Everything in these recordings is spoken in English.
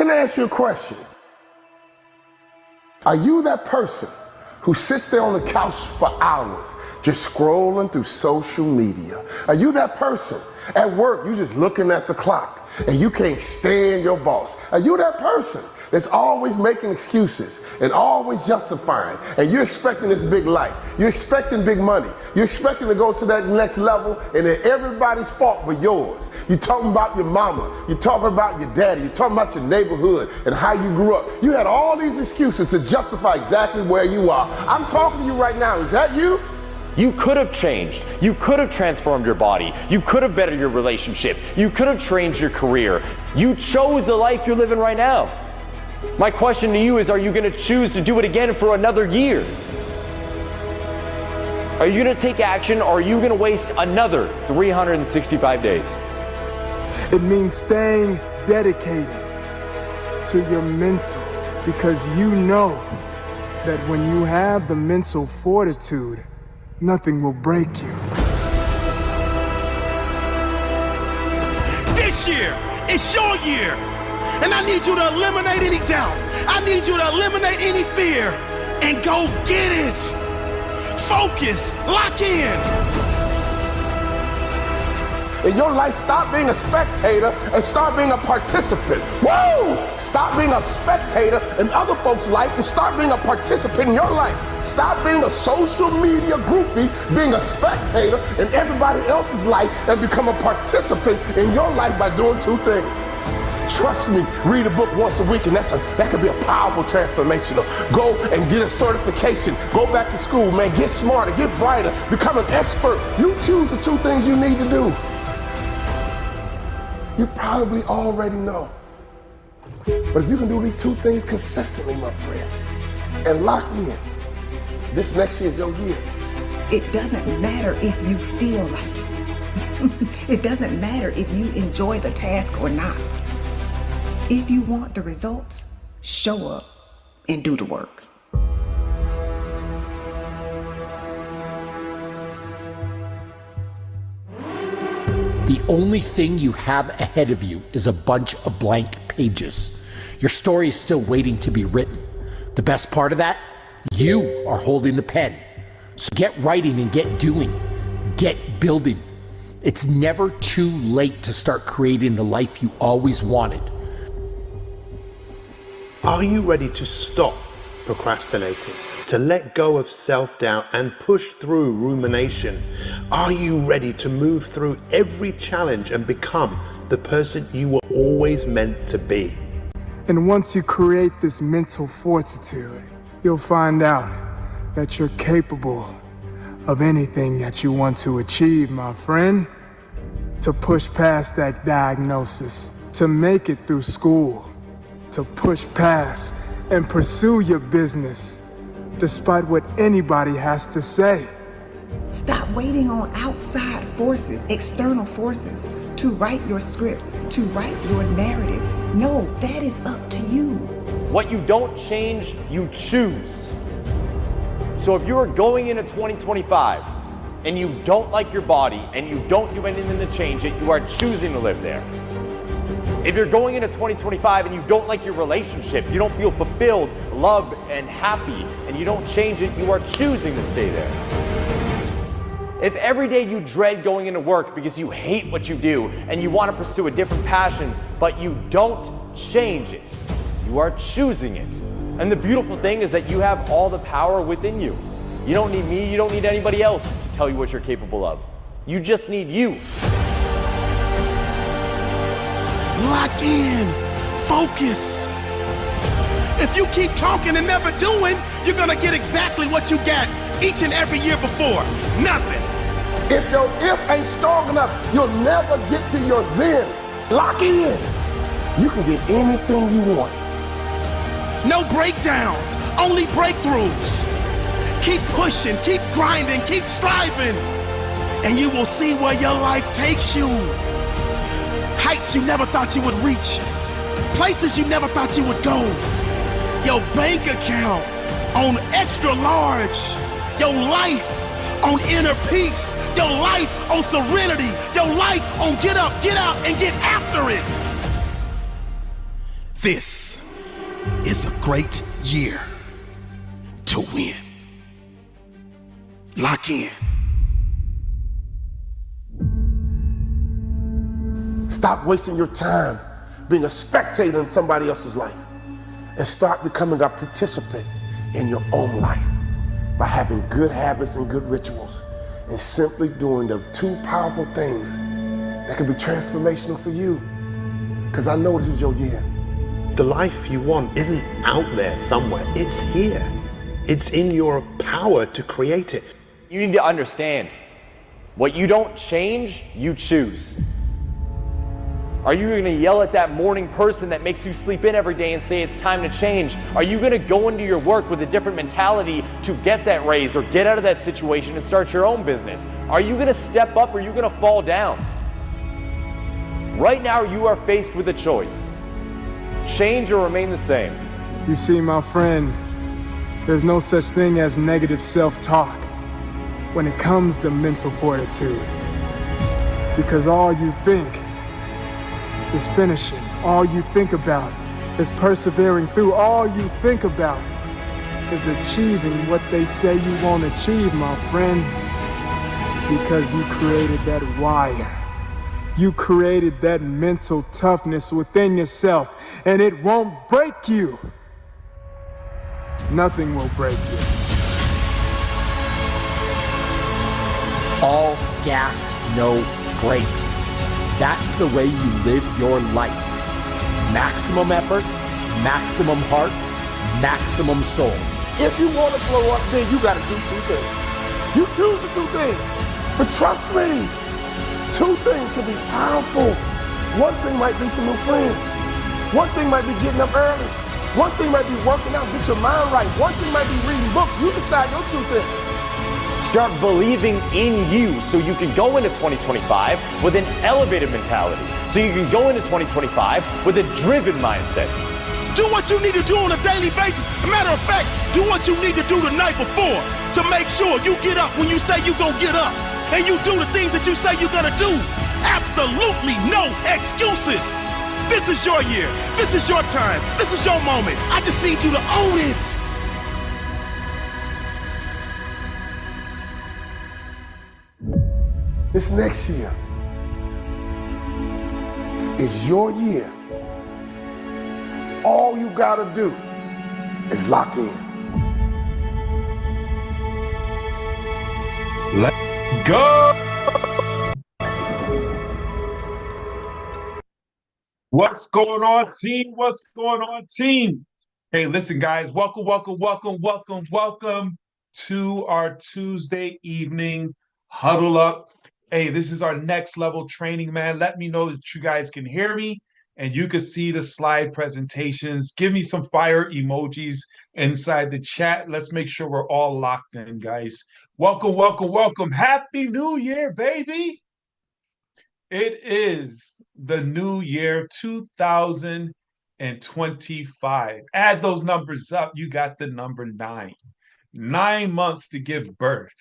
Can I ask you a question? Are you that person who sits there on the couch for hours just scrolling through social media? Are you that person at work, you just looking at the clock and you can't stand your boss? Are you that person that's always making excuses and always justifying, and you're expecting this big life, you're expecting big money, you're expecting to go to that next level, and then everybody's fault but yours? You're talking about your mama, you're talking about your daddy, you're talking about your neighborhood and how you grew up. You had all these excuses to justify exactly where you are. I'm talking to you right now. Is that you? You could have changed. You could have transformed your body. You could have bettered your relationship. You could have changed your career. You chose the life you're living right now. My question to you is, are you going to choose to do it again for another year? Are you going to take action, or are you going to waste another 365 days? It means staying dedicated to your mental, because you know that when you have the mental fortitude, nothing will break you. This year, it's your year. And I need you to eliminate any doubt. I need you to eliminate any fear and go get it. Focus, lock in. In your life, stop being a spectator and start being a participant. Woo! Stop being a spectator in other folks' life and start being a participant in your life. Stop being a social media groupie, being a spectator in everybody else's life, and become a participant in your life by doing two things. Trust me, read a book once a week, and that could be a powerful transformational. Go and get a certification. Go back to school, man. Get smarter, get brighter, become an expert. You choose the two things you need to do. You probably already know. But if you can do these two things consistently, my friend, and lock in, this next year is your year. It doesn't matter if you feel like it. It doesn't matter if you enjoy the task or not. If you want the results, show up and do the work. The only thing you have ahead of you is a bunch of blank pages. Your story is still waiting to be written. The best part of that? You are holding the pen. So get writing and get doing. Get building. It's never too late to start creating the life you always wanted. Are you ready to stop procrastinating, to let go of self-doubt and push through rumination? Are you ready to move through every challenge and become the person you were always meant to be? And once you create this mental fortitude, you'll find out that you're capable of anything that you want to achieve, my friend. To push past that diagnosis, to make it through school, to push past and pursue your business, despite what anybody has to say. Stop waiting on outside forces, external forces, to write your script, to write your narrative. No, that is up to you. What you don't change, you choose. So if you're going into 2025 and you don't like your body and you don't do anything to change it, you are choosing to live there. If you're going into 2025 and you don't like your relationship, you don't feel fulfilled, loved, and happy, and you don't change it, you are choosing to stay there. If every day you dread going into work because you hate what you do and you want to pursue a different passion, but you don't change it, you are choosing it. And the beautiful thing is that you have all the power within you. You don't need me, you don't need anybody else to tell you what you're capable of. You just need you. Lock in. Focus. If you keep talking and never doing, you're gonna get exactly what you got each and every year before. Nothing. If your if ain't strong enough, you'll never get to your then. Lock in. You can get anything you want. No breakdowns, only breakthroughs. Keep pushing, keep grinding, keep striving, and you will see where your life takes you. Heights you never thought you would reach, places you never thought you would go. Your bank account on extra large, your life on inner peace, your life on serenity, your life on get up, get out, and get after it. This is a great year to win. Lock in. Stop wasting your time being a spectator in somebody else's life and start becoming a participant in your own life by having good habits and good rituals and simply doing the two powerful things that can be transformational for you. Because I know this is your year. The life you want isn't out there somewhere, it's here. It's in your power to create it. You need to understand, what you don't change, you choose. Are you going to yell at that morning person that makes you sleep in every day and say it's time to change? Are you going to go into your work with a different mentality to get that raise or get out of that situation and start your own business? Are you going to step up or are you going to fall down? Right now, you are faced with a choice. Change or remain the same. You see, my friend, there's no such thing as negative self-talk when it comes to mental fortitude. Because all you think is finishing. All you think about is persevering through. All you think about is achieving what they say you won't achieve, my friend. Because you created that wire. You created that mental toughness within yourself, and it won't break you. Nothing will break you. All gas, no brakes. That's the way you live your life. Maximum effort, maximum heart, maximum soul. If you want to blow up, then you got to do two things. You choose the two things. But trust me, two things can be powerful. One thing might be some new friends. One thing might be getting up early. One thing might be working out, get your mind right. One thing might be reading books. You decide your two things. Start believing in you so you can go into 2025 with an elevated mentality. So you can go into 2025 with a driven mindset. Do what you need to do on a daily basis. As a matter of fact, do what you need to do the night before to make sure you get up when you say you're going to get up. And you do the things that you say you're going to do. Absolutely no excuses. This is your year. This is your time. This is your moment. I just need you to own it. This next year is your year. All you gotta do is lock in. Let's go! What's going on, team? What's going on, team? Hey, listen, guys. Welcome to our Tuesday evening huddle up. Hey, this is our next level training, man. Let me know that you guys can hear me and you can see the slide presentations. Give me some fire emojis inside the chat. Let's make sure we're all locked in, guys. Welcome. Happy New Year, baby. It is the new year 2025. Add those numbers up. You got the number 9. 9 months to give birth.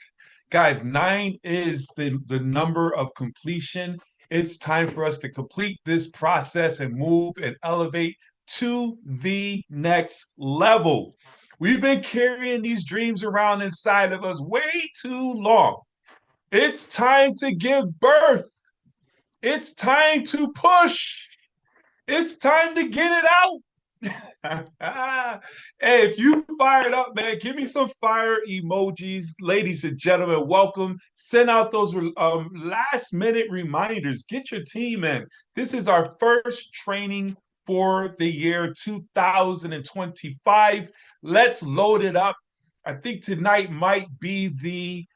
Guys, 9 is the number of completion. It's time for us to complete this process and move and elevate to the next level. We've been carrying these dreams around inside of us way too long. It's time to give birth. It's time to push. It's time to get it out. Hey, if you fired up, man, give me some fire emojis. Ladies and gentlemen, welcome. Send out those last minute reminders. Get your team in. This is our first training for the year 2025. Let's load it up. I think tonight might be the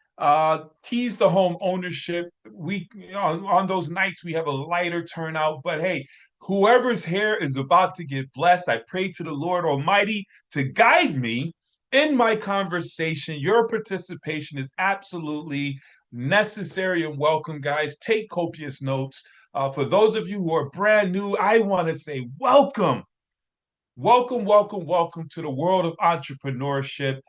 keys to home ownership. We on those nights we have a lighter turnout, but hey, whoever's here is about to get blessed. I pray to the Lord Almighty to guide me in my conversation. Your participation is absolutely necessary and welcome, guys. Take copious notes. For those of you who are brand new, I want to say welcome to the world of entrepreneurship.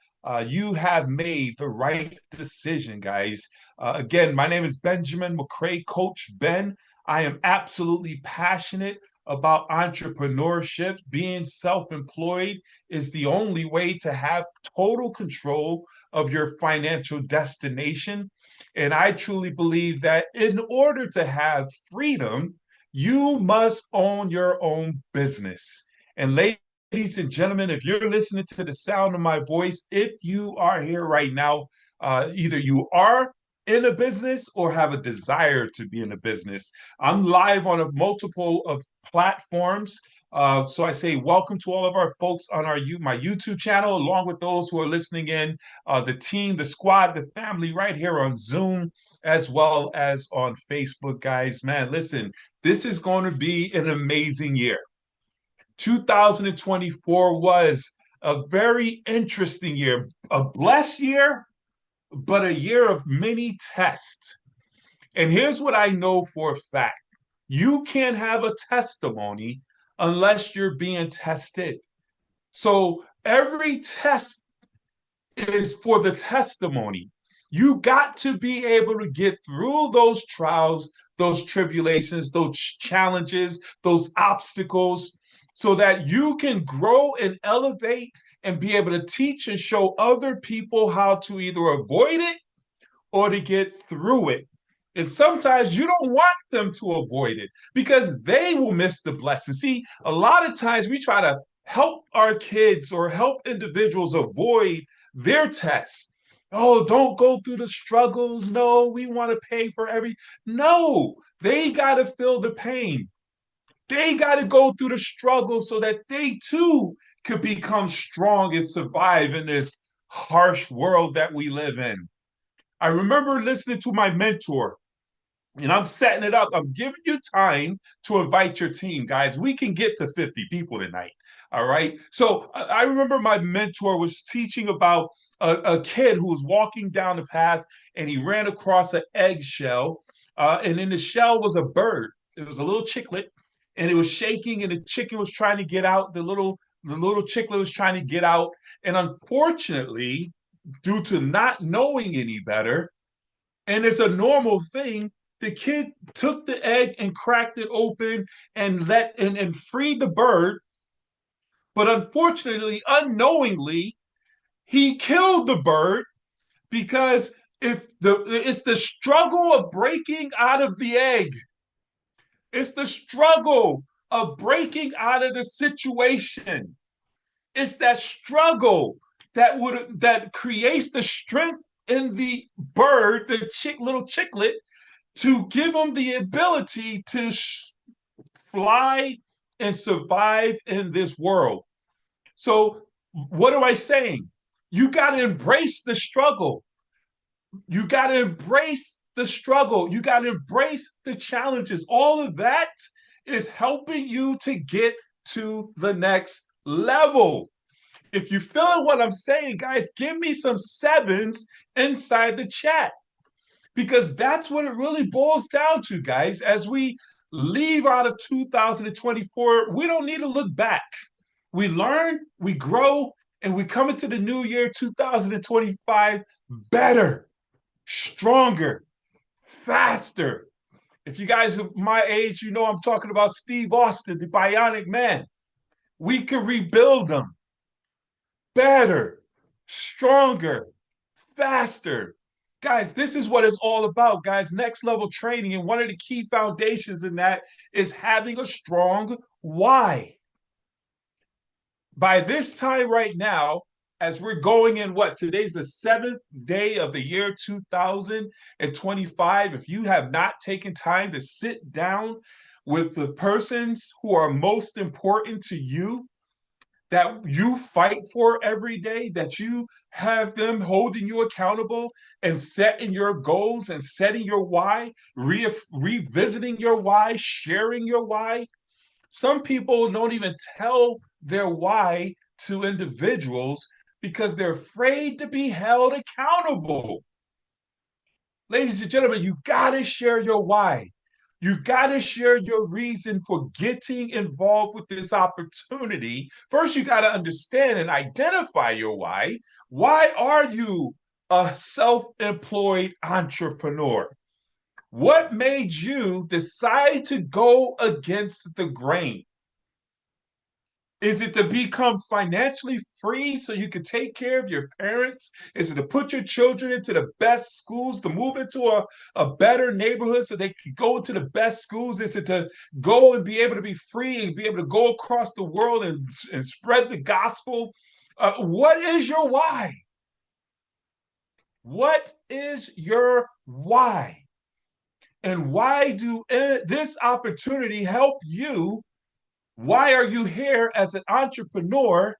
You have made the right decision, guys. Again, my name is Benjamin McCray, Coach Ben. I am absolutely passionate about entrepreneurship. Being self employed is the only way to have total control of your financial destination. And I truly believe that in order to have freedom, you must own your own business. And ladies and gentlemen, if you're listening to the sound of my voice, if you are here right now, either you are in a business or have a desire to be in a business. I'm live on a multiple of platforms. So I say welcome to all of our folks on my YouTube channel, along with those who are listening in, the team, the squad, the family right here on Zoom, as well as on Facebook, guys. Man, listen, this is going to be an amazing year. 2024 was a very interesting year, a blessed year, but a year of many tests. And here's what I know for a fact: you can't have a testimony unless you're being tested. So every test is for the testimony. You got to be able to get through those trials, those tribulations, those challenges, those obstacles, so that you can grow and elevate and be able to teach and show other people how to either avoid it or to get through it. And sometimes you don't want them to avoid it because they will miss the blessing. See, a lot of times we try to help our kids or help individuals avoid their tests. Oh, don't go through the struggles. No, we want to pay for every. No, they got to feel the pain. They got to go through the struggle so that they too could become strong and survive in this harsh world that we live in. I remember listening to my mentor, and I'm setting it up. I'm giving you time to invite your team, guys. We can get to 50 people tonight. All right. So I remember my mentor was teaching about a kid who was walking down the path and he ran across an eggshell. And in the shell was a bird. It was a little chicklet and it was shaking, and the chicken was trying to get out. The little chicklet was trying to get out. And unfortunately, due to not knowing any better, and it's a normal thing, the kid took the egg and cracked it open and and freed the bird. But unfortunately, unknowingly, he killed the bird because it's the struggle of breaking out of the egg. It's the struggle of breaking out of the situation. It's that struggle that creates the strength in the bird, the little chicklet, to give them the ability to fly and survive in this world. So, what am I saying? You got to embrace the struggle. You got to embrace the struggle. You got to embrace the challenges. All of that is helping you to get to the next level. If you're feeling what I'm saying, guys, give me some sevens inside the chat, because that's what it really boils down to, guys. As we leave out of 2024, we don't need to look back. We learn, we grow, and we come into the new year 2025 better, stronger, faster. If you guys are my age, you know I'm talking about Steve Austin, the Bionic Man. We can rebuild them better, stronger, faster. Guys, this is what it's all about, guys. Next level training. And one of the key foundations in that is having a strong why. By this time right now, as we're going in, today's the 7th day of the year 2025. If you have not taken time to sit down with the persons who are most important to you, that you fight for every day, that you have them holding you accountable and setting your goals and setting your why, revisiting your why, sharing your why. Some people don't even tell their why to individuals because they're afraid to be held accountable. Ladies and gentlemen, you got to share your why. You got to share your reason for getting involved with this opportunity. First, you got to understand and identify your why. Why are you a self-employed entrepreneur? What made you decide to go against the grain? Is it to become financially free so you can take care of your parents? Is it to put your children into the best schools, to move into a better neighborhood so they can go into the best schools? Is it to go and be able to be free and be able to go across the world and spread the gospel? What is your why? What is your why? And why do this opportunity help you? Why are you here as an entrepreneur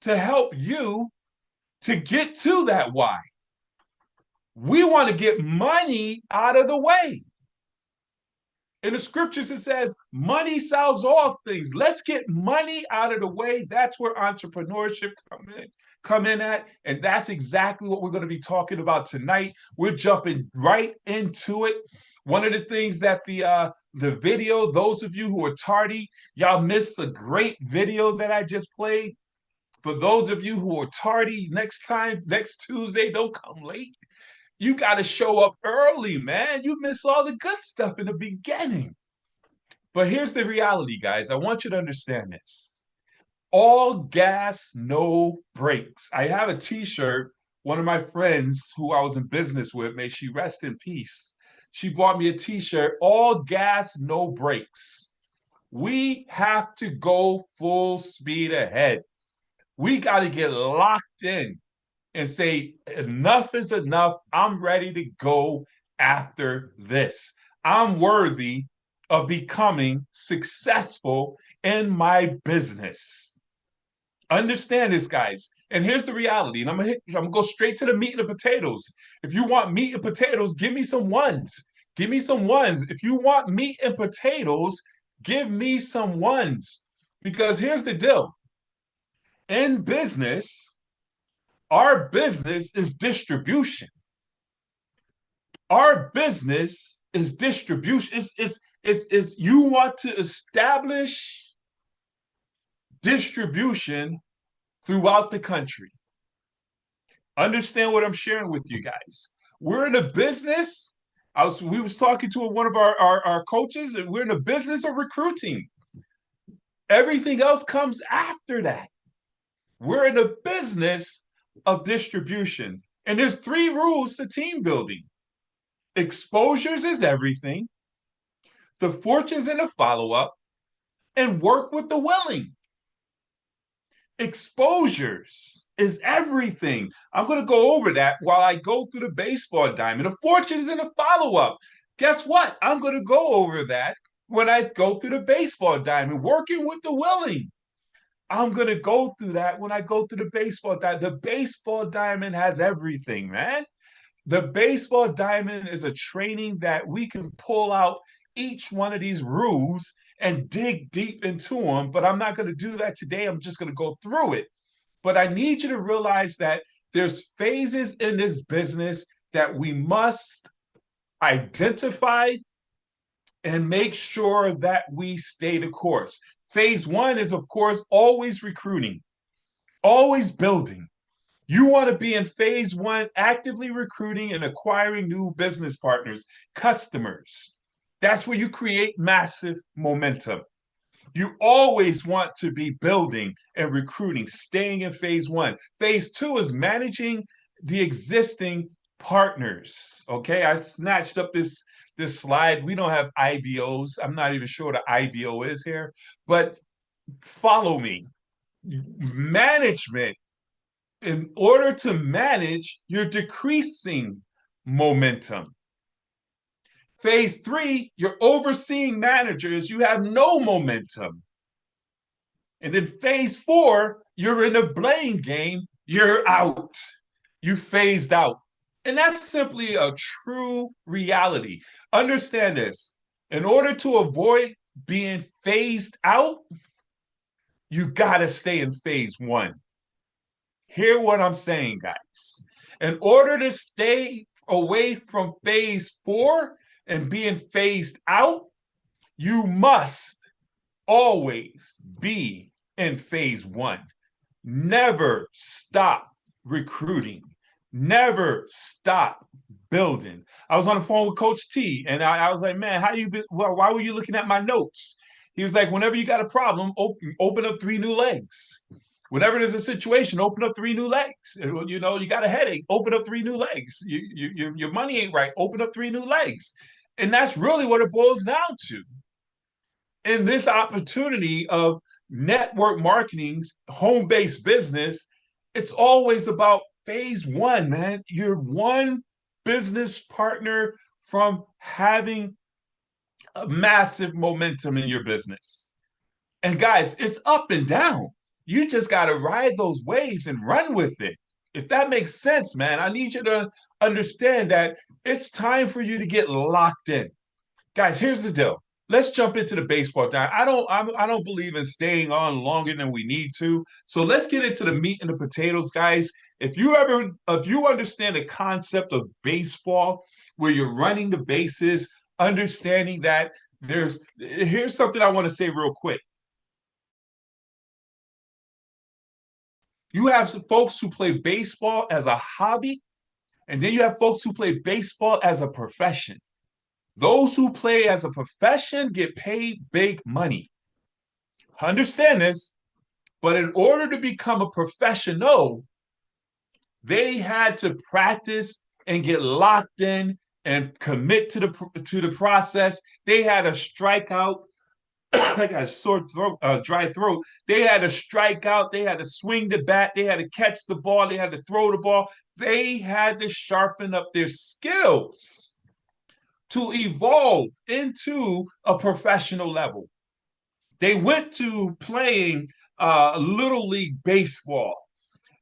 to help you to get to that why? We want to get money out of the way. In the scriptures, it says, money solves all things. Let's get money out of the way. That's where entrepreneurship come in at. And that's exactly what we're going to be talking about tonight. We're jumping right into it. One of the things that the video, those of you who are tardy, y'all missed a great video that I just played. For those of you who are tardy, next Tuesday, don't come late. You got to show up early, man. You miss all the good stuff in the beginning. But here's the reality, guys. I want you to understand this. All gas, no brakes. I have a t-shirt. One of my friends who I was in business with, may she rest in peace, she bought me a t-shirt, all gas, no brakes. We have to go full speed ahead. We got to get locked in and say, enough is enough. I'm ready to go after this. I'm worthy of becoming successful in my business. Understand this, guys. And here's the reality. And I'm gonna go straight to the meat and the potatoes. If you want meat and potatoes, give me some ones. Give me some ones. If you want meat and potatoes, give me some ones. Because here's the deal. In business, our business is distribution. Our business is distribution. It's you want to establish distribution throughout the country. Understand what I'm sharing with you guys. We're in a business. We was talking to one of our coaches, and we're in a business of recruiting. Everything else comes after that. We're in a business of distribution. And there's 3 rules to team building. Exposures is everything. The fortunes and the follow-up, and work with the willing. Exposures is everything. I'm going to go over that while I go through the baseball diamond. The fortunes and the follow-up. Guess what? I'm going to go over that when I go through the baseball diamond. Working with the willing. I'm going to go through that when I go through the baseball diamond. The baseball diamond has everything, man. The baseball diamond is a training that we can pull out each one of these rules and dig deep into them. But I'm not going to do that today. I'm just going to go through it. But I need you to realize that there's phases in this business that we must identify and make sure that we stay the course. Phase 1 is, of course, always recruiting, always building. You want to be in phase 1, actively recruiting and acquiring new business partners, customers. That's where you create massive momentum. You always want to be building and recruiting, staying in phase 1. Phase 2 is managing the existing partners. Okay, I snatched up this slide. We don't have IBOs. I'm not even sure what an IBO is here, but follow me. Management. In order to manage, you're decreasing momentum. Phase 3, you're overseeing managers, you have no momentum. And then phase 4, you're in a blame game, you're out. You phased out. And that's simply a true reality. Understand this. In order to avoid being phased out, you got to stay in phase 1. Hear what I'm saying, guys. In order to stay away from phase 4 and being phased out, you must always be in phase 1. Never stop recruiting. Never stop building. I was on the phone with Coach T, and I was like, man, how you been? Well, why were you looking at my notes? He was like, whenever you got a problem, open up 3 new legs. Whenever there's a situation, open up 3 new legs. You know, you got a headache, open up 3 new legs. Your money ain't right, open up 3 new legs. And that's really what it boils down to. In this opportunity of network marketing's home-based business, it's always about phase one, man. You're one business partner from having a massive momentum in your business. And guys, it's up and down. You just got to ride those waves and run with it. If that makes sense, man, I need you to understand that it's time for you to get locked in. Guys, here's the deal. Let's jump into the baseball time. I don't believe in staying on longer than we need to. So let's get into the meat and the potatoes, guys. If you understand the concept of baseball, where you're running the bases, understanding that here's something I want to say real quick. You have some folks who play baseball as a hobby, and then you have folks who play baseball as a profession. Those who play as a profession get paid big money. Understand this, but in order to become a professional, they had to practice and get locked in and commit to the process. They had to strike out. I got a sore throat, dry throat. They had to strike out. They had to swing the bat. They had to catch the ball. They had to throw the ball. They had to sharpen up their skills to evolve into a professional level. They went to playing Little League Baseball.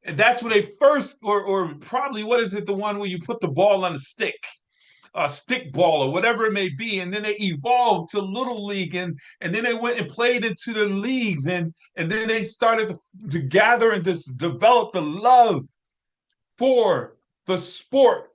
And that's where they first, or probably, what is it, the one where you put the ball on a stick ball or whatever it may be, and then they evolved to Little League, and then they went and played into the leagues, and then they started to gather and just develop the love for the sport.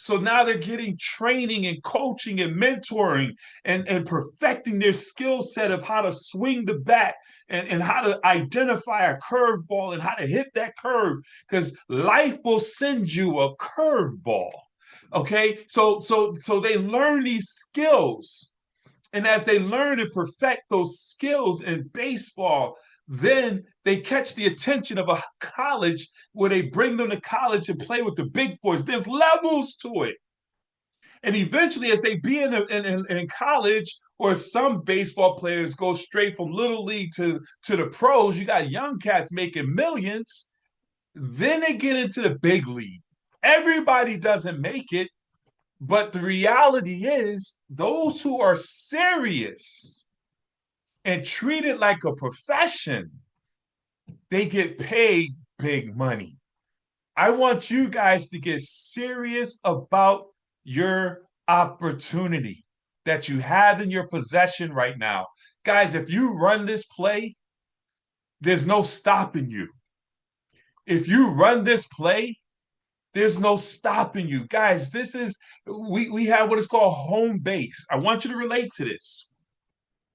So now they're getting training and coaching and mentoring and perfecting their skill set of how to swing the bat and how to identify a curveball and how to hit that curve, because life will send you a curveball. Okay, so they learn these skills, and as they learn and perfect those skills in baseball, then they catch the attention of a college where they bring them to college and play with the big boys. There's levels to it. And eventually, as they be in college, or some baseball players go straight from Little League to the pros, you got young cats making millions, then they get into the big league. Everybody doesn't make it, but the reality is those who are serious and treat it like a profession, they get paid big money. I want you guys to get serious about your opportunity that you have in your possession right now. Guys, if you run this play, there's no stopping you. If you run this play, there's no stopping you. Guys, we have what is called home base. I want you to relate to this.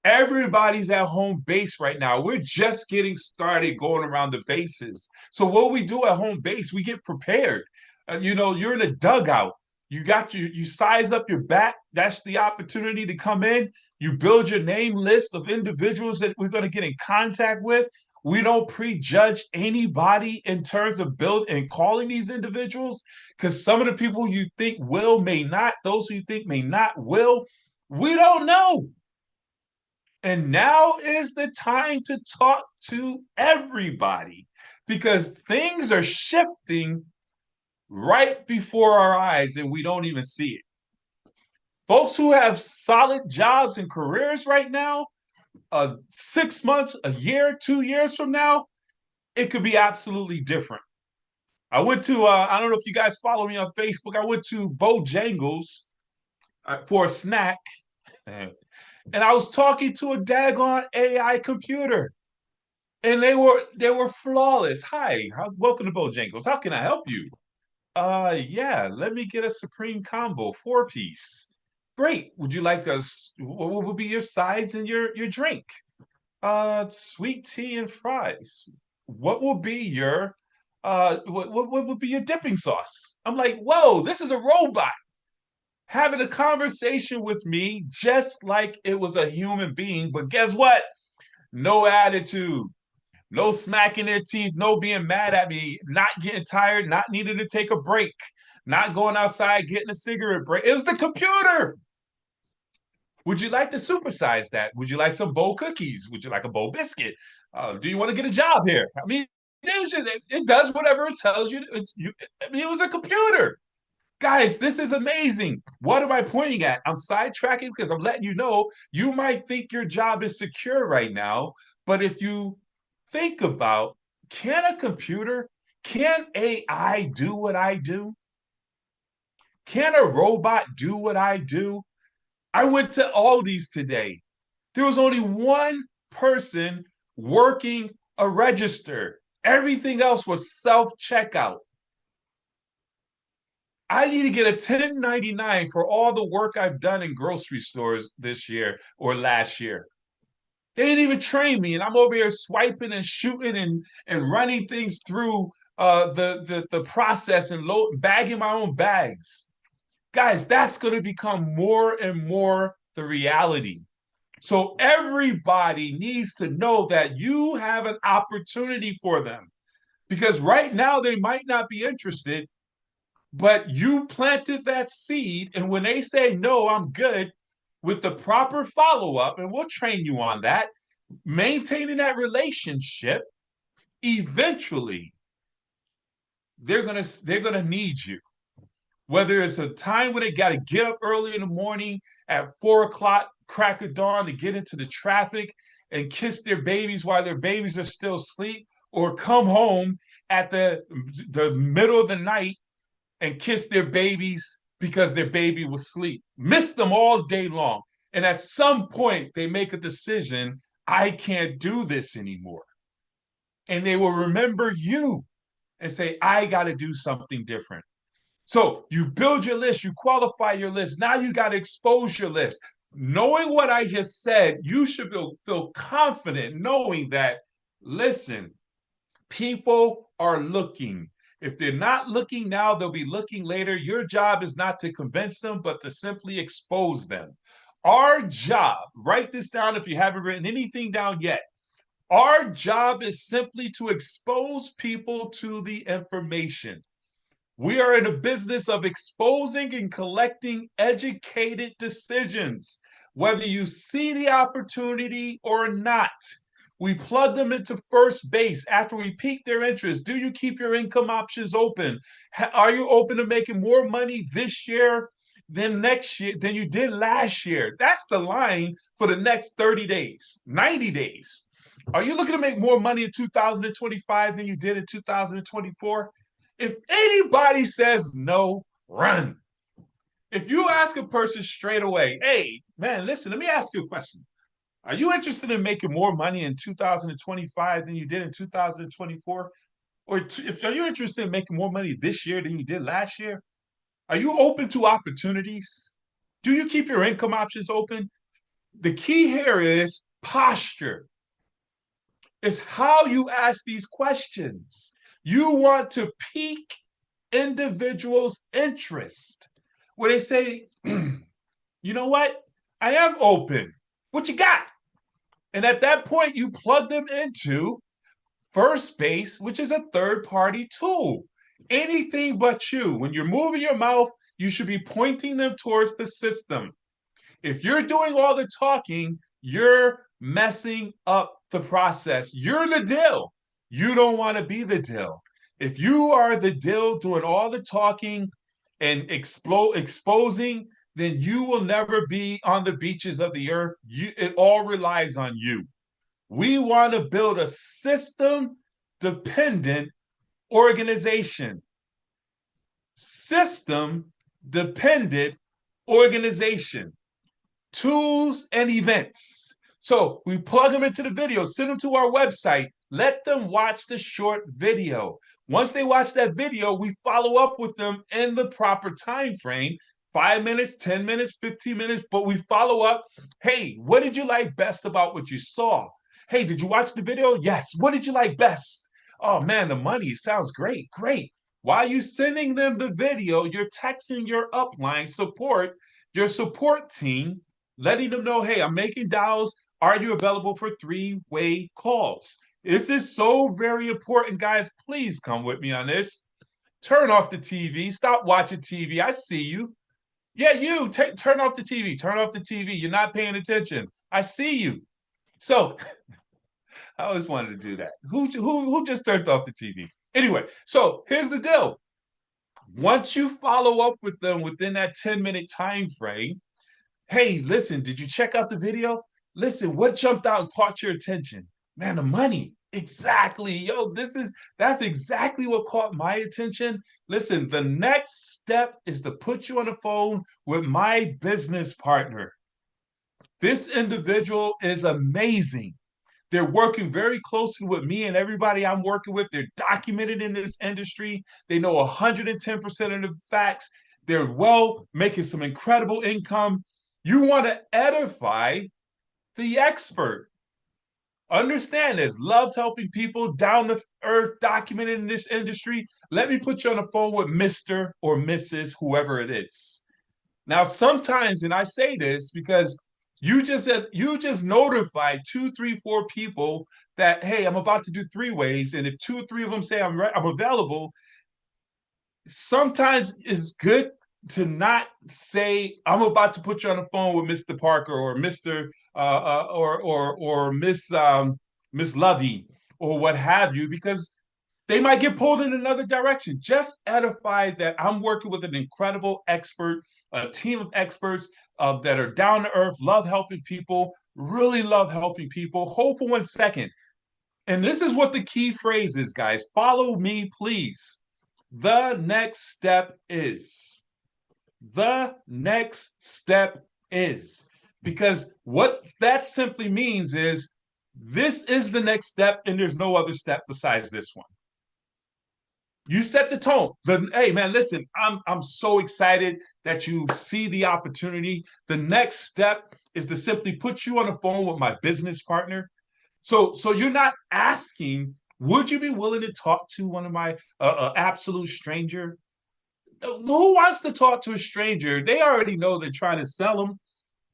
Everybody's at home base right now. We're just getting started going around the bases. So what we do at home base, we get prepared. You're in a dugout. You size up your bat. That's the opportunity to come in. You build your name list of individuals that we're going to get in contact with. We don't prejudge anybody in terms of build and calling these individuals, because some of the people you think will, may not. Those who you think may not will. We don't know. And now is the time to talk to everybody, because things are shifting right before our eyes and we don't even see it. Folks who have solid jobs and careers right now, 6 months, a year, 2 years from now, it could be absolutely different. I went to, I don't know if you guys follow me on Facebook, I went to Bojangles for a snack. And I was talking to a daggone AI computer, and they were flawless. Hi, welcome to Bojangles. How can I help you? Yeah, let me get a Supreme Combo 4-piece. Great. Would you like what would be your sides and your drink? Sweet tea and fries. What will be your what would be your dipping sauce? I'm like, whoa, this is a robot. having a conversation with me just like it was a human being. But guess what? No attitude, no smacking their teeth, no being mad at me, not getting tired, not needing to take a break, not going outside, getting a cigarette break. It was the computer. Would you like to supersize that? Would you like some bowl cookies? Would you like a bowl biscuit? Do you want to get a job here? I mean, it does whatever it tells you. It was a computer. Guys, this is amazing. What am I pointing at? I'm sidetracking because I'm letting you know you might think your job is secure right now, but if you think about, can a computer, can AI do what I do? Can a robot do what I do? I went to Aldi's today. There was only one person working a register. Everything else was self-checkout. I need to get a 1099 for all the work I've done in grocery stores this year or last year. They didn't even train me, and I'm over here swiping and shooting and running things through the process and bagging my own bags. Guys, that's going to become more and more the reality. So everybody needs to know that you have an opportunity for them, because right now they might not be interested, but you planted that seed. And when they say, no, I'm good, with the proper follow-up, and we'll train you on that, maintaining that relationship, eventually they're gonna need you. Whether it's a time where they got to get up early in the morning at 4 o'clock, crack of dawn to get into the traffic and kiss their babies while their babies are still asleep, or come home at the middle of the night and kiss their babies because their baby was asleep. Miss them all day long. And at some point, they make a decision, I can't do this anymore. And they will remember you and say, I got to do something different. So you build your list, you qualify your list. Now you got to expose your list. Knowing what I just said, you should feel confident knowing that, listen, people are looking. If they're not looking now, they'll be looking later. Your job is not to convince them, but to simply expose them. Our job, write this down if you haven't written anything down yet. Our job is simply to expose people to the information. We are in a business of exposing and collecting educated decisions, whether you see the opportunity or not. We plug them into first base after we pique their interest. Do you keep your income options open? Are you open to making more money this year than next year than you did last year? That's the line for the next 30 days, 90 days. Are you looking to make more money in 2025 than you did in 2024? If anybody says no, run. If you ask a person straight away, hey, man, listen, let me ask you a question. Are you interested in making more money in 2025 than you did in 2024? Or are you interested in making more money this year than you did last year? Are you open to opportunities? Do you keep your income options open? The key here is posture. It's how you ask these questions. You want to pique individuals' interest, where they say, you know what? I am open. What you got? And at that point, you plug them into first base, which is a third-party tool. Anything but you. When you're moving your mouth, you should be pointing them towards the system. If you're doing all the talking, you're messing up the process. You're the deal. You don't want to be the deal. If you are the deal doing all the talking and exposing, then you will never be on the beaches of the earth. It all relies on you. We want to build a system-dependent organization. System-dependent organization. Tools and events. So we plug them into the video, send them to our website, let them watch the short video. Once they watch that video, we follow up with them in the proper time frame, 5 minutes, 10 minutes, 15 minutes, but we follow up. Hey, what did you like best about what you saw? Hey, did you watch the video? Yes. What did you like best? Oh man, the money sounds great. Great. While you sending them the video, you're texting your upline support, your support team, letting them know, hey, I'm making dials. Are you available for three-way calls? This is so very important, guys. Please come with me on this. Turn off the TV. Stop watching TV. I see you. Yeah, you turn off the TV. Turn off the TV. You're not paying attention. I see you. So I always wanted to do that. Who just turned off the TV? Anyway, so here's the deal. Once you follow up with them within that 10-minute time frame, hey, listen, did you check out the video? Listen, what jumped out and caught your attention? Man, the money. Exactly. Yo, that's exactly what caught my attention. Listen, the next step is to put you on the phone with my business partner. This individual is amazing. They're working very closely with me and everybody I'm working with. They're documented in this industry. They know 110% of the facts. They're making some incredible income. You want to edify the expert. Understand this, loves helping people, down to earth, documented in this industry. Let me put you on the phone with Mr. or Mrs., whoever it is. Now, sometimes, and I say this because you just notified 2, 3, 4 people that, hey, I'm about to do three ways. And if 2 or 3 of them say I'm available, sometimes it's good to not say I'm about to put you on the phone with Mr. Parker or Mr. Or Miss Lovey or what have you, because they might get pulled in another direction. Just edify that I'm working with an incredible expert, a team of experts that are down to earth, love helping people, really love helping people. Hold for 1 second. And this is what the key phrase is, guys. Follow me, please. The next step is. The next step is. Because what that simply means is this is the next step and there's no other step besides this one. You set the tone. Hey, man, listen, I'm so excited that you see the opportunity. The next step is to simply put you on the phone with my business partner. So you're not asking, would you be willing to talk to one of my absolute stranger? Who wants to talk to a stranger? They already know they're trying to sell them.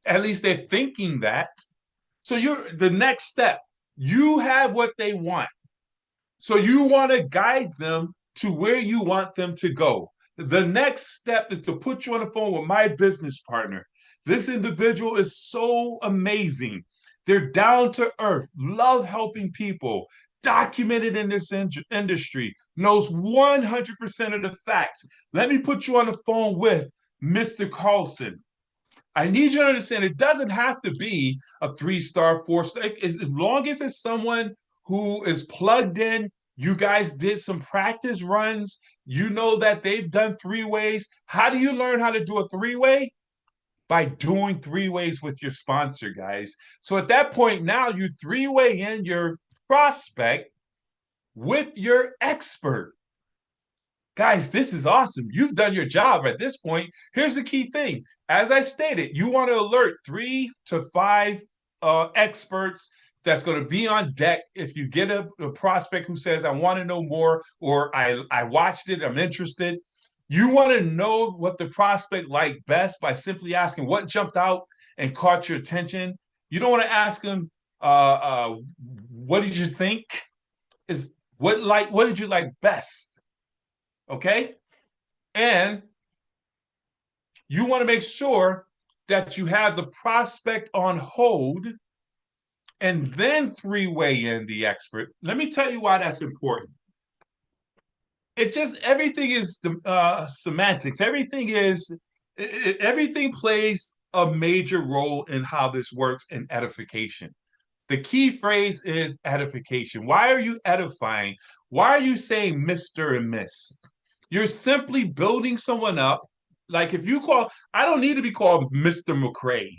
At least they're thinking that. So you're the next step. You have what they want. So you want to guide them to where you want them to go. The next step is to put you on the phone with my business partner. This individual is so amazing. They're down to earth, love helping people, documented in this industry, knows 100% of the facts. Let me put you on the phone with Mr. Carlson. I need you to understand it doesn't have to be a 3-star, 4-star. As long as it's someone who is plugged in, you guys did some practice runs, you know that they've done 3 ways. How do you learn how to do a 3-way? By doing 3 ways with your sponsor, guys. So at that point, now you 3-way in your prospect with your expert. Guys, this is awesome. You've done your job at this point. Here's the key thing. As I stated, you want to alert 3 to 5 experts that's going to be on deck. If you get a prospect who says, I want to know more, or I watched it, I'm interested, you want to know what the prospect liked best by simply asking what jumped out and caught your attention. You don't want to ask them, what did you think? What did you like best? Okay? And you want to make sure that you have the prospect on hold and then 3-way in the expert. Let me tell you why that's important. Everything is semantics. Everything plays a major role in how this works in edification. The key phrase is edification. Why are you edifying? Why are you saying Mr. and Miss? You're simply building someone up. Like if you I don't need to be called Mr. McCray,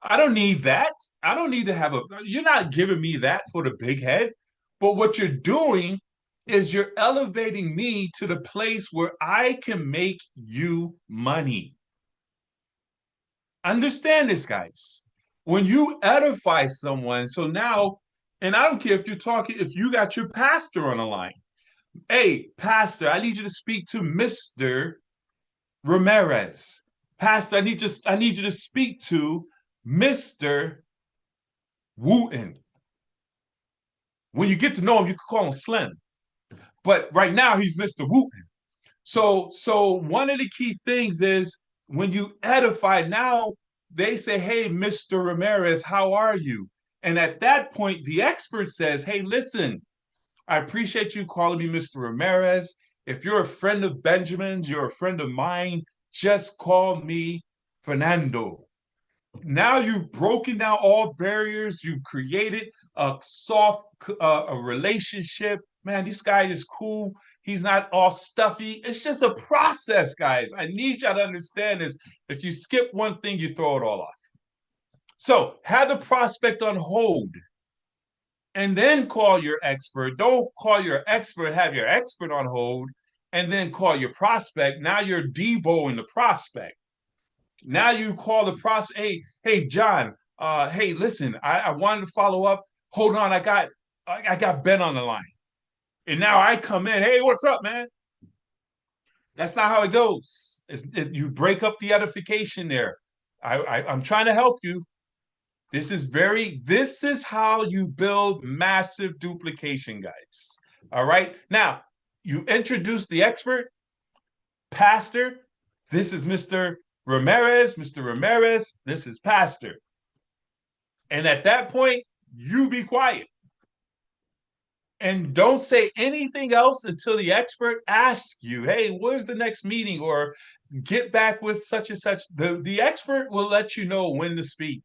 I don't need that. I don't need to have you're not giving me that for the big head. But what you're doing is you're elevating me to the place where I can make you money. Understand this, guys. When you edify someone, so now, and I don't care if you're talking, if you got your pastor on the line, Hey, Pastor, I need you to speak to Mr. Ramirez. Pastor, I need you to speak to Mr. Wooten. When you get to know him, you can call him Slim. But right now he's Mr. Wooten. So one of the key things is when you edify, now they say, hey, Mr. Ramirez, how are you? And at that point, the expert says, hey, listen, I appreciate you calling me Mr. Ramirez. If you're a friend of Benjamin's, you're a friend of mine, just call me Fernando. Now you've broken down all barriers. You've created a soft a relationship. Man, this guy is cool. He's not all stuffy. It's just a process, guys. I need y'all to understand this. If you skip one thing, you throw it all off. So have the prospect on hold and then call your expert. Don't call your expert, have your expert on hold, and then call your prospect. Now you're deboing the prospect. Now you call the prospect, hey, John, hey, listen, I wanted to follow up. Hold on, I got Ben on the line. And now I come in, hey, what's up, man? That's not how it goes. You break up the edification there. I'm trying to help you. This is how you build massive duplication, guys. All right. Now, you introduce the expert, Pastor. This is Mr. Ramirez. Mr. Ramirez, this is Pastor. And at that point, you be quiet. And don't say anything else until the expert asks you, hey, where's the next meeting? Or get back with such and such. The expert will let you know when to speak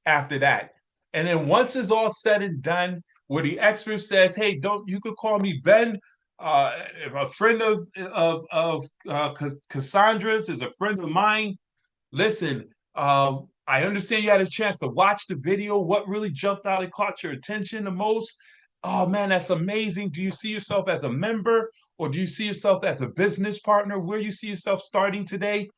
after that. And then once it's all said and done, where the expert says, hey, you could call me Ben. If a friend of Cassandra's is a friend of mine, listen, I understand you had a chance to watch the video. What really jumped out and caught your attention the most? Oh man, that's amazing. Do you see yourself as a member or do you see yourself as a business partner? Where you see yourself starting today?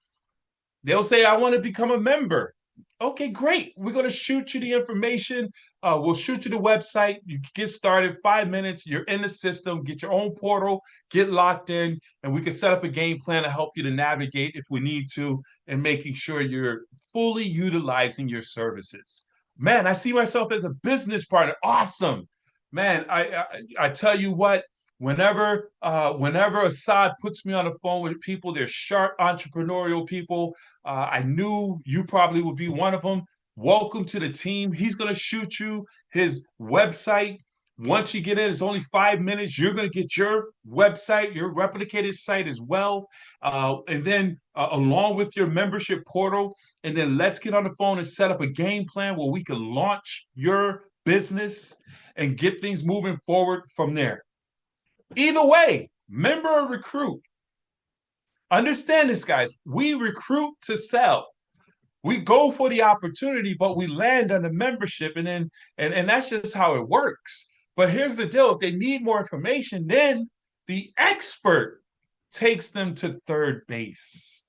They'll say, I want to become a member. Okay, great. We're going to shoot you the information. We'll shoot you the website. You can get started 5 minutes. You're in the system. Get your own portal. Get locked in. And we can set up a game plan to help you to navigate if we need to and making sure you're fully utilizing your services. Man, I see myself as a business partner. Awesome. Man, I tell you what, whenever Assad puts me on the phone with people, they're sharp entrepreneurial people. I knew you probably would be one of them. Welcome to the team. He's going to shoot you his website. Once you get in, it's only 5 minutes. You're going to get your website, your replicated site as well. And then along with your membership portal. And then let's get on the phone and set up a game plan where we can launch your business and get things moving forward from there. Either way, member or recruit, understand this, guys. We recruit to sell. We go for the opportunity, but we land on the membership, and that's just how it works. But here's the deal: if they need more information, then the expert takes them to third base.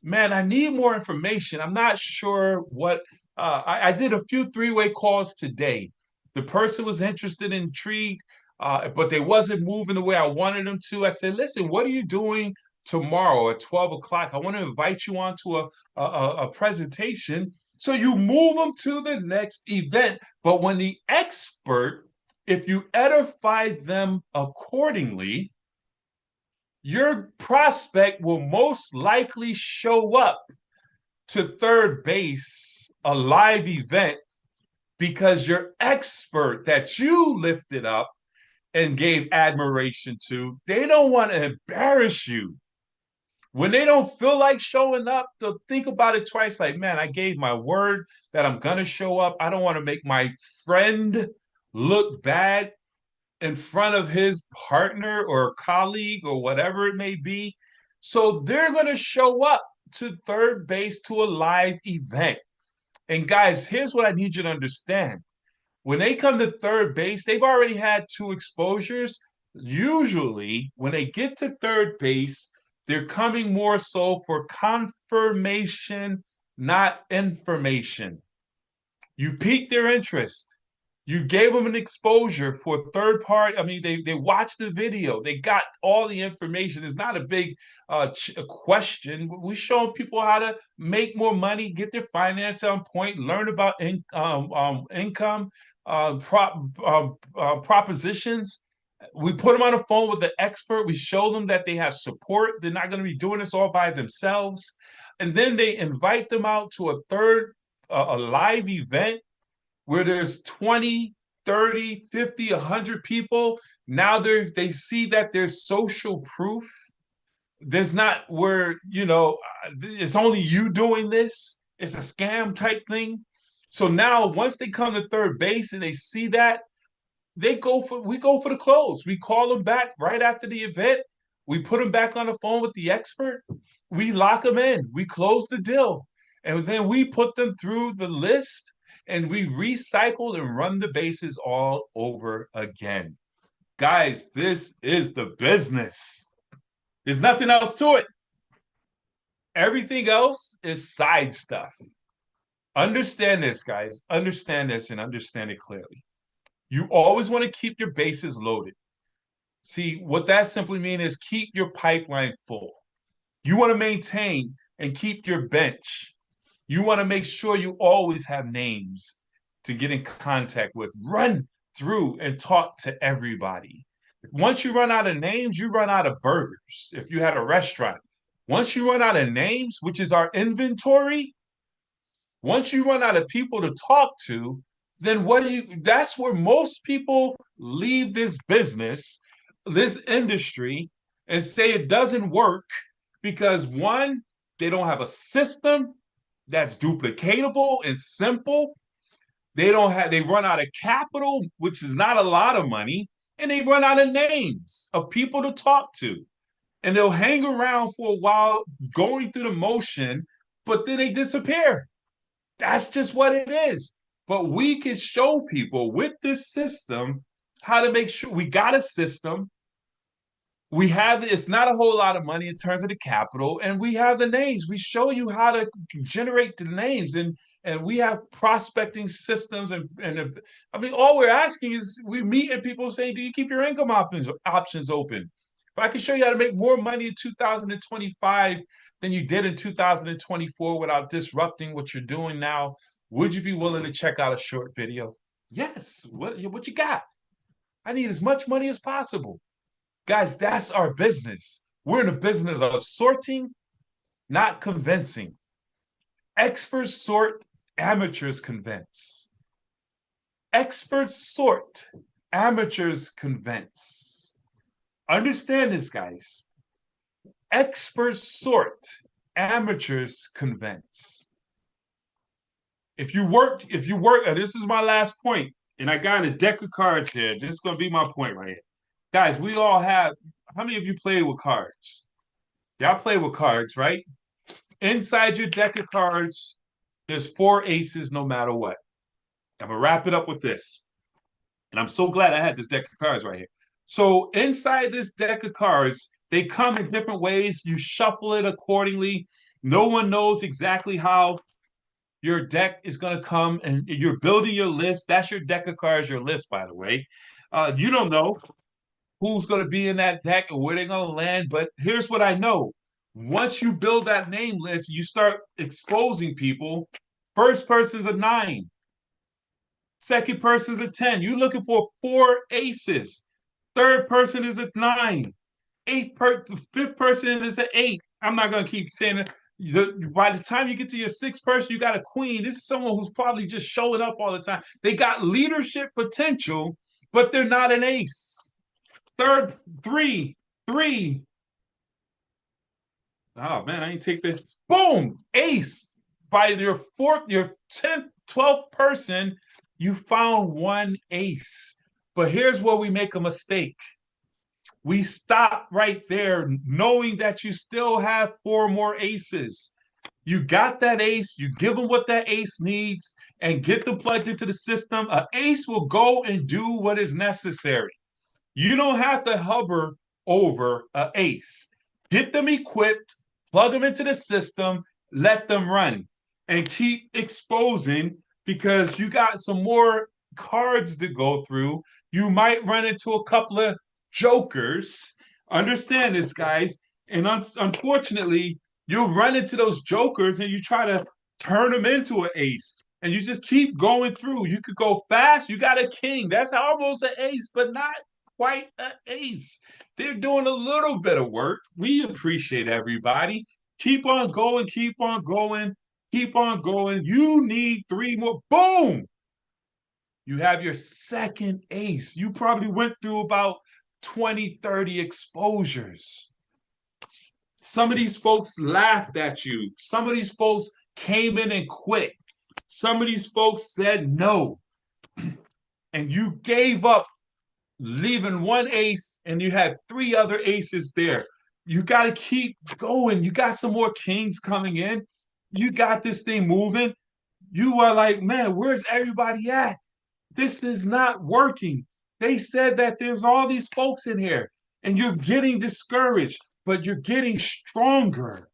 Man, I need more information. I'm not sure what. I did a few three-way calls today. The person was interested, intrigued, but they wasn't moving the way I wanted them to. I said, listen, what are you doing tomorrow at 12 o'clock? I want to invite you on to a presentation. So you move them to the next event. But when the expert, if you edify them accordingly, your prospect will most likely show up to third base, a live event, because your expert that you lifted up and gave admiration to, they don't want to embarrass you. When they don't feel like showing up, they'll think about it twice, like, man, I gave my word that I'm going to show up. I don't want to make my friend look bad in front of his partner or colleague or whatever it may be. So they're going to show up to third base to a live event. And guys, here's what I need you to understand. When they come to third base, they've already had 2 exposures. Usually, when they get to third base, they're coming more so for confirmation, not information. You pique their interest. You gave them an exposure for third party. I mean, they watched the video. They got all the information. It's not a big question. We show people how to make more money, get their finance on point, learn about income propositions. We put them on the phone with the expert. We show them that they have support. They're not going to be doing this all by themselves. And then they invite them out to a live event where there's 20, 30, 50, 100 people. Now they see that there's social proof. There's not where, it's only you doing this. It's a scam type thing. So now once they come to third base and they see that, we go for the close. We call them back right after the event. We put them back on the phone with the expert. We lock them in. We close the deal. And then we put them through the list and we recycle and run the bases all over again. Guys, this is the business. There's nothing else to it. Everything else is side stuff. Understand this, guys. Understand this and understand it clearly. You always want to keep your bases loaded. See, what that simply means is keep your pipeline full. You want to maintain and keep your bench. You want to make sure you always have names to get in contact with. Run through and talk to everybody. Once you run out of names, you run out of burgers. If you had a restaurant, once you run out of names, which is our inventory, once you run out of people to talk to, then that's where most people leave this business, this industry, and say it doesn't work because one, they don't have a system that's duplicatable and simple. They run out of capital, which is not a lot of money, and they run out of names of people to talk to. And they'll hang around for a while going through the motion, but then they disappear. That's just what it is. But we can show people with this system how to make sure we got a system. It's not a whole lot of money in terms of the capital, and we have the names. We show you how to generate the names, and we have prospecting systems. And I mean, all we're asking is we meet and people saying, do you keep your income options open? If I can show you how to make more money in 2025 than you did in 2024 without disrupting what you're doing now, would you be willing to check out a short video? Yes. What you got? I need as much money as possible. Guys, that's our business. We're in the business of sorting, not convincing. Experts sort, amateurs convince. Experts sort, amateurs convince. Understand this, guys. Experts sort, amateurs convince. If you work, this is my last point, and I got a deck of cards here. This is going to be my point right here. Guys, we all have, how many of you play with cards? Y'all play with cards, right? Inside your deck of cards, there's 4 aces no matter what. I'm going to wrap it up with this. And I'm so glad I had this deck of cards right here. So inside this deck of cards, they come in different ways. You shuffle it accordingly. No one knows exactly how your deck is going to come, and you're building your list. That's your deck of cards, your list, by the way. You don't know who's going to be in that deck and where they're going to land. But here's what I know. Once you build that name list, you start exposing people. First person's a 9. Second person's a 10. You're looking for 4 aces. Third person is a 9. Fifth person is an 8. I'm not going to keep saying it. By the time you get to your 6th person, you got a queen. This is someone who's probably just showing up all the time. They got leadership potential, but they're not an ace. Third, 3. Oh man, I didn't take this. Boom, ace. By your 10th, 12th person, you found 1 ace. But here's where we make a mistake. We stop right there, knowing that you still have 4 more aces. You got that ace, you give them what that ace needs, and get them plugged into the system. An ace will go and do what is necessary. You don't have to hover over an ace. Get them equipped, plug them into the system, let them run, and keep exposing, because you got some more cards to go through. You might run into a couple of jokers. Understand this, guys. And unfortunately, you'll run into those jokers and you try to turn them into an ace. And you just keep going through. You could go fast. You got a king. That's almost an ace, but not quite an ace. They're doing a little bit of work. We appreciate everybody. Keep on going, keep on going, keep on going. You need 3 more. Boom! You have your second ace. You probably went through about 20, 30 exposures. Some of these folks laughed at you. Some of these folks came in and quit. Some of these folks said no. And you gave up, leaving 1 ace, and you had 3 other aces there. You got to keep going. You got some more kings coming in. You got this thing moving. You are like, man, where's everybody at? This is not working. They said that there's all these folks in here, and you're getting discouraged, but you're getting stronger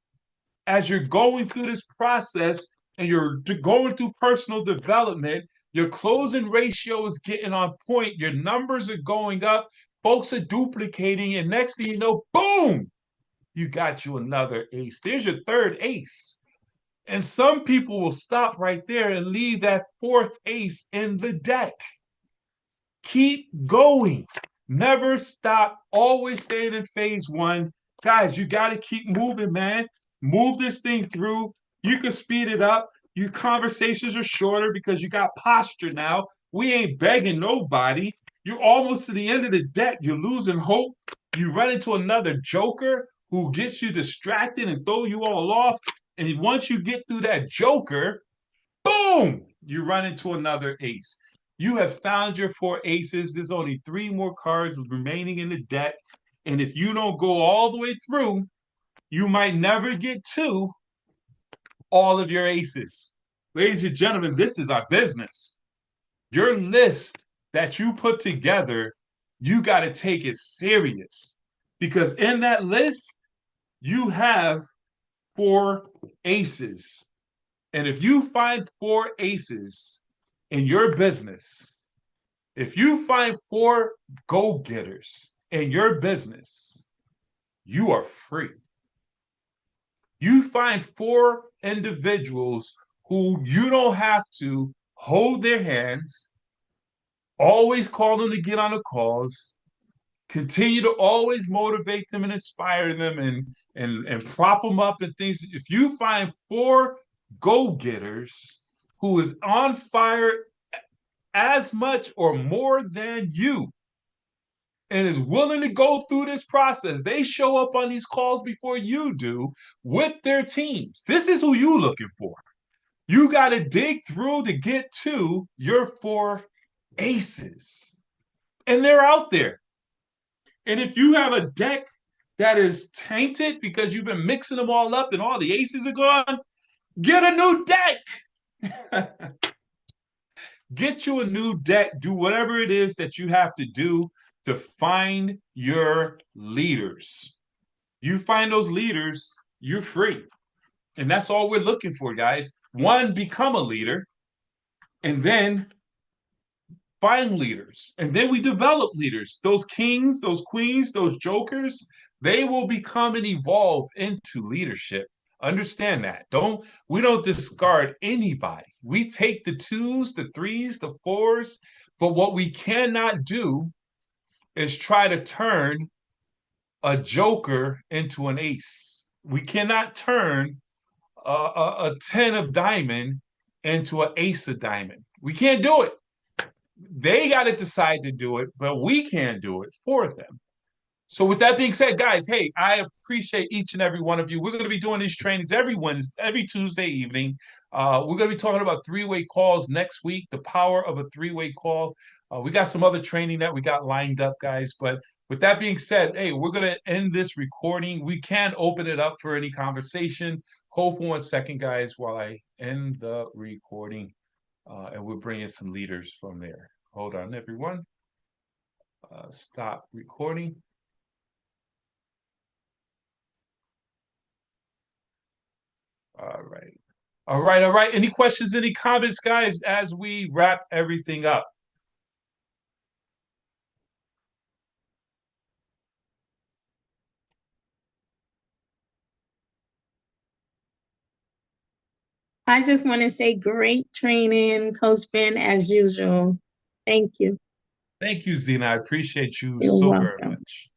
as you're going through this process and you're going through personal development. Your closing ratio is getting on point. Your numbers are going up. Folks are duplicating, and next thing you know, boom, you got you another ace. There's your third ace. And some people will stop right there and leave that 4th ace in the deck. Keep going. Never stop. Always staying in phase 1. Guys, you got to keep moving, man. Move this thing through. You can speed it up. Your conversations are shorter because you got posture now. We ain't begging nobody. You're almost to the end of the deck. You're losing hope. You run into another joker who gets you distracted and throw you all off. And once you get through that joker, boom, you run into another ace. You have found your 4 aces. There's only 3 more cards remaining in the deck. And if you don't go all the way through, you might never get to all of your aces. Ladies and gentlemen, this is our business. Your list that you put together, you got to take it serious. Because in that list, you have 4 aces. And if you find 4 aces in your business, if you find 4 go-getters in your business, you are free. You find 4 individuals who you don't have to hold their hands, always call them to get on the calls, continue to always motivate them and inspire them and prop them up and things. If you find 4 go-getters who is on fire as much or more than you and is willing to go through this process, they show up on these calls before you do with their teams. This is who you looking for. You got to dig through to get to your 4 aces. And they're out there. And if you have a deck that is tainted because you've been mixing them all up and all the aces are gone, get a new deck. Get you a new deck. Do whatever it is that you have to do to find your leaders. You find those leaders, you're free. And that's all we're looking for, guys. 1, become a leader, and then find leaders. And then we develop leaders. Those kings, those queens, those jokers, they will become and evolve into leadership. Understand that. We don't discard anybody. We take the 2s, the 3s, the 4s, but what we cannot do is try to turn a joker into an ace. We cannot turn a 10 of diamond into an ace of diamond. We can't do it. They got to decide to do it, but we can't do it for them. So with that being said, guys, hey, I appreciate each and every one of you. We're going to be doing these trainings every Tuesday evening. We're going to be talking about 3-way calls next week, the power of a 3-way call. We got some other training that we got lined up, guys. But with that being said, hey, we're going to end this recording. We can open it up for any conversation. Hold for 1 second, guys, while I end the recording. And we'll bring in some leaders from there. Hold on, everyone. Stop recording. All right. All right. Any questions, any comments, guys, as we wrap everything up? I just want to say great training, Coach Ben, as usual. Thank you. Thank you, Zena. I appreciate you You're so very welcome. much.